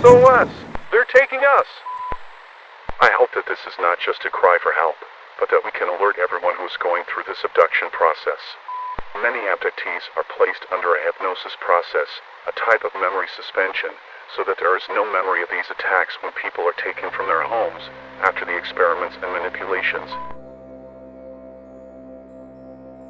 SOS! They're taking us! I hope that this is not just a cry for help, but that we can alert everyone who's going through this abduction process. Many abductees are placed under a hypnosis process, a type of memory suspension, so that there is no memory of these attacks when people are taken from their homes after the experiments and manipulations.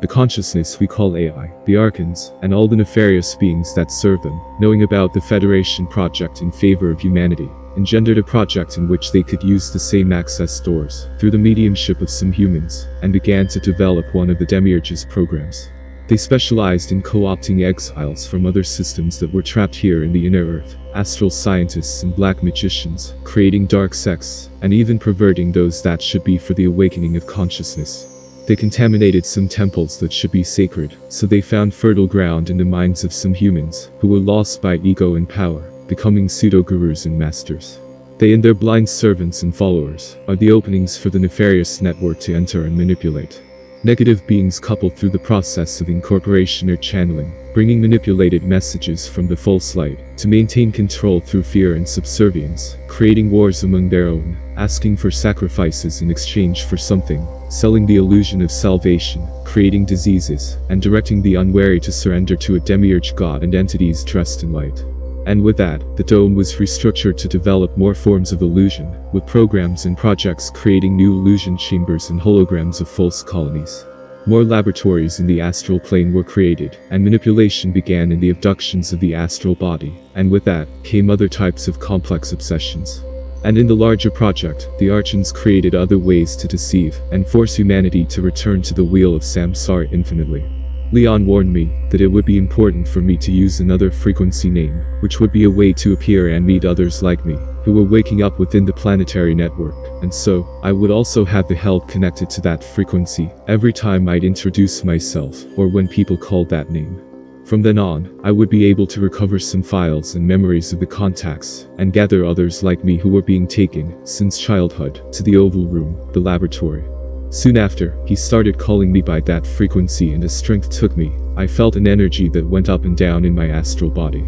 The consciousness we call AI, the Archons, and all the nefarious beings that serve them, knowing about the Federation project in favor of humanity, engendered a project in which they could use the same access doors, through the mediumship of some humans, and began to develop one of the Demiurge's programs. They specialized in co-opting exiles from other systems that were trapped here in the inner earth, astral scientists and black magicians, creating dark sects, and even perverting those that should be for the awakening of consciousness. They contaminated some temples that should be sacred, so they found fertile ground in the minds of some humans, who were lost by ego and power, becoming pseudo-gurus and masters. They and their blind servants and followers are the openings for the nefarious network to enter and manipulate. Negative beings coupled through the process of incorporation or channeling, bringing manipulated messages from the false light, to maintain control through fear and subservience, creating wars among their own, asking for sacrifices in exchange for something, selling the illusion of salvation, creating diseases, and directing the unwary to surrender to a demiurge god and entities dressed in light. And with that, the dome was restructured to develop more forms of illusion, with programs and projects creating new illusion chambers and holograms of false colonies. More laboratories in the astral plane were created, and manipulation began in the abductions of the astral body, and with that, came other types of complex obsessions. And in the larger project, the Archons created other ways to deceive, and force humanity to return to the wheel of samsara infinitely. Leon warned me that it would be important for me to use another frequency name, which would be a way to appear and meet others like me, who were waking up within the planetary network, and so, I would also have the help connected to that frequency, every time I'd introduce myself, or when people called that name. From then on, I would be able to recover some files and memories of the contacts, and gather others like me who were being taken, since childhood, to the Oval Room, the laboratory. Soon after, he started calling me by that frequency and as strength took me, I felt an energy that went up and down in my astral body.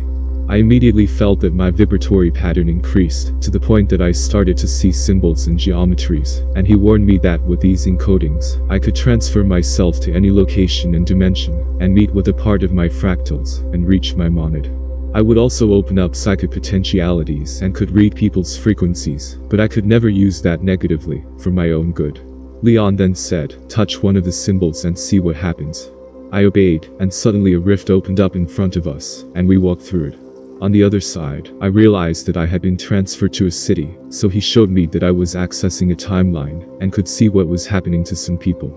I immediately felt that my vibratory pattern increased, to the point that I started to see symbols and geometries, and he warned me that with these encodings, I could transfer myself to any location and dimension, and meet with a part of my fractals, and reach my monad. I would also open up psychic potentialities and could read people's frequencies, but I could never use that negatively, for my own good. Leon then said, "Touch one of the symbols and see what happens." I obeyed, and suddenly a rift opened up in front of us, and we walked through it. On the other side, I realized that I had been transferred to a city, so he showed me that I was accessing a timeline, and could see what was happening to some people.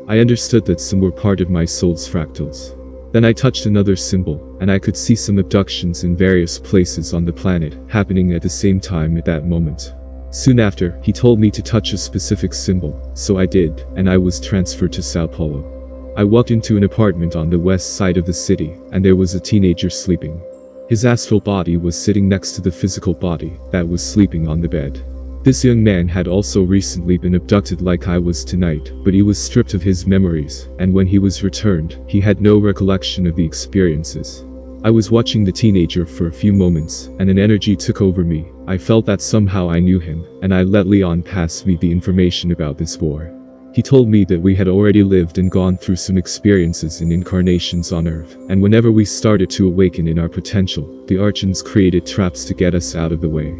I understood that some were part of my soul's fractals. Then I touched another symbol, and I could see some abductions in various places on the planet, happening at the same time at that moment. Soon after, he told me to touch a specific symbol, so I did, and I was transferred to Sao Paulo. I walked into an apartment on the west side of the city, and there was a teenager sleeping. His astral body was sitting next to the physical body that was sleeping on the bed. This young man had also recently been abducted like I was tonight, but he was stripped of his memories, and when he was returned, he had no recollection of the experiences. I was watching the teenager for a few moments, and an energy took over me. I felt that somehow I knew him, and I let Leon pass me the information about this war. He told me that we had already lived and gone through some experiences in incarnations on Earth, and whenever we started to awaken in our potential, the Archons created traps to get us out of the way.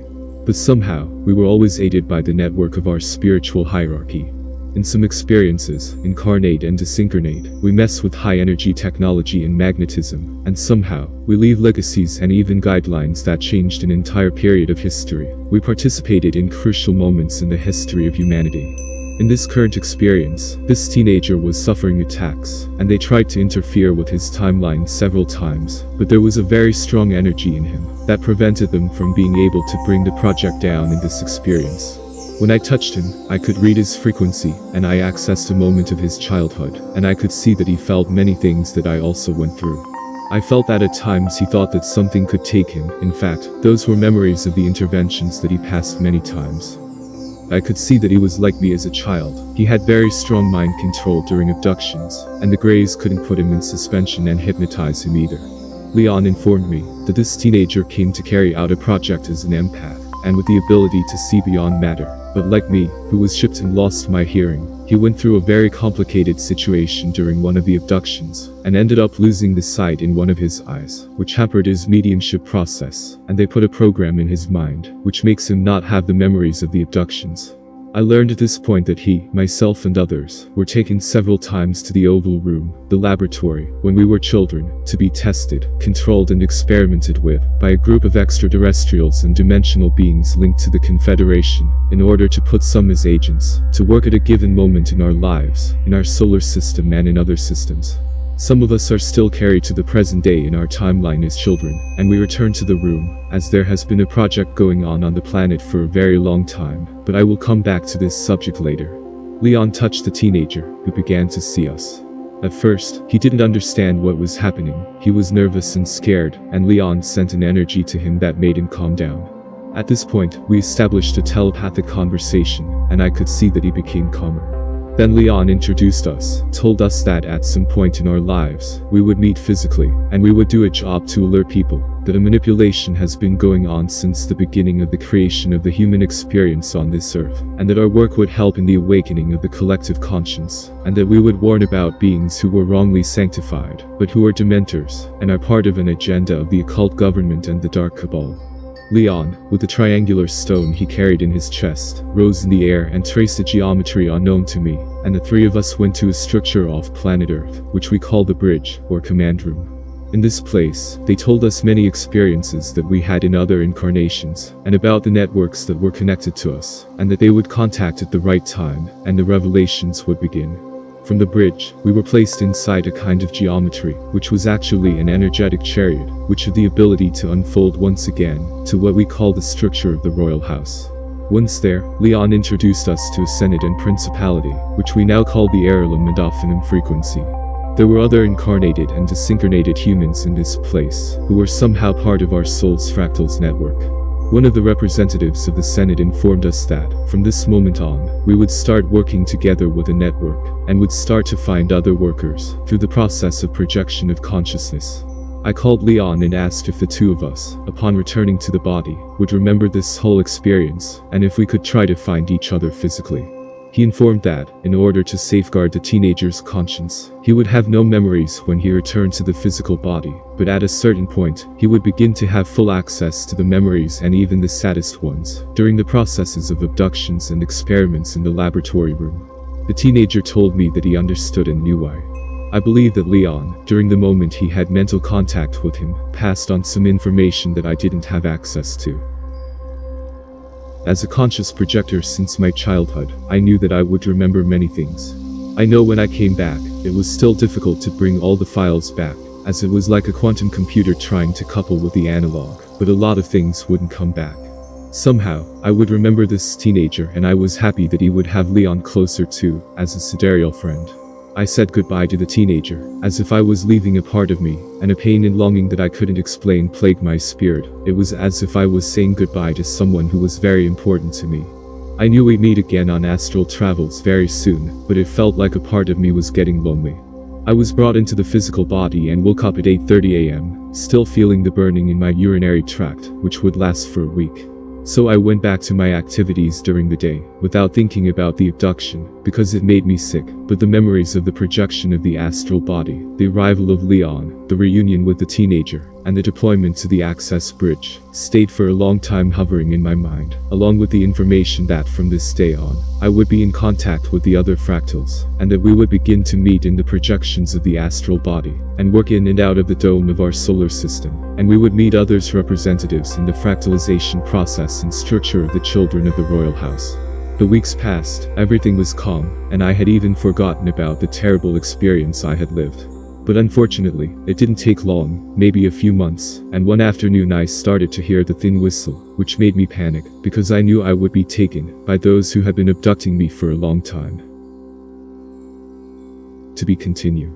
But somehow, we were always aided by the network of our spiritual hierarchy. In some experiences, incarnate and disincarnate, we mess with high-energy technology and magnetism, and somehow, we leave legacies and even guidelines that changed an entire period of history. We participated in crucial moments in the history of humanity. In this current experience, this teenager was suffering attacks, and they tried to interfere with his timeline several times, but there was a very strong energy in him that prevented them from being able to bring the project down in this experience. When I touched him, I could read his frequency, and I accessed a moment of his childhood, and I could see that he felt many things that I also went through. I felt that at times he thought that something could take him. In fact, those were memories of the interventions that he passed many times. I could see that he was like me as a child. He had very strong mind control during abductions, and the Greys couldn't put him in suspension and hypnotize him either. Leon informed me that this teenager came to carry out a project as an empath, and with the ability to see beyond matter. But like me, who was shipped and lost my hearing, he went through a very complicated situation during one of the abductions, and ended up losing the sight in one of his eyes, which hampered his mediumship process, and they put a program in his mind, which makes him not have the memories of the abductions. I learned at this point that he, myself and others, were taken several times to the Oval Room, the laboratory, when we were children, to be tested, controlled and experimented with, by a group of extraterrestrials and dimensional beings linked to the Confederation, in order to put some as agents, to work at a given moment in our lives, in our solar system and in other systems. Some of us are still carried to the present day in our timeline as children, and we return to the room, as there has been a project going on the planet for a very long time, but I will come back to this subject later. Leon touched the teenager, who began to see us. At first, he didn't understand what was happening. He was nervous and scared, and Leon sent an energy to him that made him calm down. At this point, we established a telepathic conversation, and I could see that he became calmer. Then Leon introduced us, told us that at some point in our lives, we would meet physically, and we would do a job to alert people that a manipulation has been going on since the beginning of the creation of the human experience on this earth, and that our work would help in the awakening of the collective conscience, and that we would warn about beings who were wrongly sanctified, but who are dementors, and are part of an agenda of the occult government and the dark cabal. Leon, with the triangular stone he carried in his chest, rose in the air and traced a geometry unknown to me, and the three of us went to a structure off planet Earth, which we call the bridge, or command room. In this place, they told us many experiences that we had in other incarnations, and about the networks that were connected to us, and that they would contact at the right time, and the revelations would begin. From the bridge, we were placed inside a kind of geometry, which was actually an energetic chariot, which had the ability to unfold once again, to what we call the structure of the royal house. Once there, Leon introduced us to a senate and principality, which we now call the heirloom and often frequency. There were other incarnated and desincarnated humans in this place, who were somehow part of our soul's fractals network. One of the representatives of the Senate informed us that, from this moment on, we would start working together with a network, and would start to find other workers, through the process of projection of consciousness. I called Leon and asked if the two of us, upon returning to the body, would remember this whole experience, and if we could try to find each other physically. He informed that, in order to safeguard the teenager's conscience, he would have no memories when he returned to the physical body, but at a certain point, he would begin to have full access to the memories and even the saddest ones, during the processes of abductions and experiments in the laboratory room. The teenager told me that he understood and knew why. I believe that Leon, during the moment he had mental contact with him, passed on some information that I didn't have access to. As a conscious projector since my childhood, I knew that I would remember many things. I know when I came back, it was still difficult to bring all the files back, as it was like a quantum computer trying to couple with the analog, but a lot of things wouldn't come back. Somehow, I would remember this teenager, and I was happy that he would have Leon closer too, as a sidereal friend. I said goodbye to the teenager, as if I was leaving a part of me, and a pain and longing that I couldn't explain plagued my spirit. It was as if I was saying goodbye to someone who was very important to me. I knew we'd meet again on astral travels very soon, but it felt like a part of me was getting lonely. I was brought into the physical body and woke up at 8:30 a.m., still feeling the burning in my urinary tract, which would last for a week. So I went back to my activities during the day, without thinking about the abduction, because it made me sick, but the memories of the projection of the astral body, the arrival of Leon, the reunion with the teenager, and the deployment to the access bridge, stayed for a long time hovering in my mind, along with the information that from this day on, I would be in contact with the other fractals, and that we would begin to meet in the projections of the astral body, and work in and out of the dome of our solar system, and we would meet others representatives in the fractalization process and structure of the children of the royal house. The weeks passed, everything was calm, and I had even forgotten about the terrible experience I had lived. But unfortunately, it didn't take long, maybe a few months, and one afternoon I started to hear the thin whistle, which made me panic, because I knew I would be taken by those who had been abducting me for a long time. To be continued.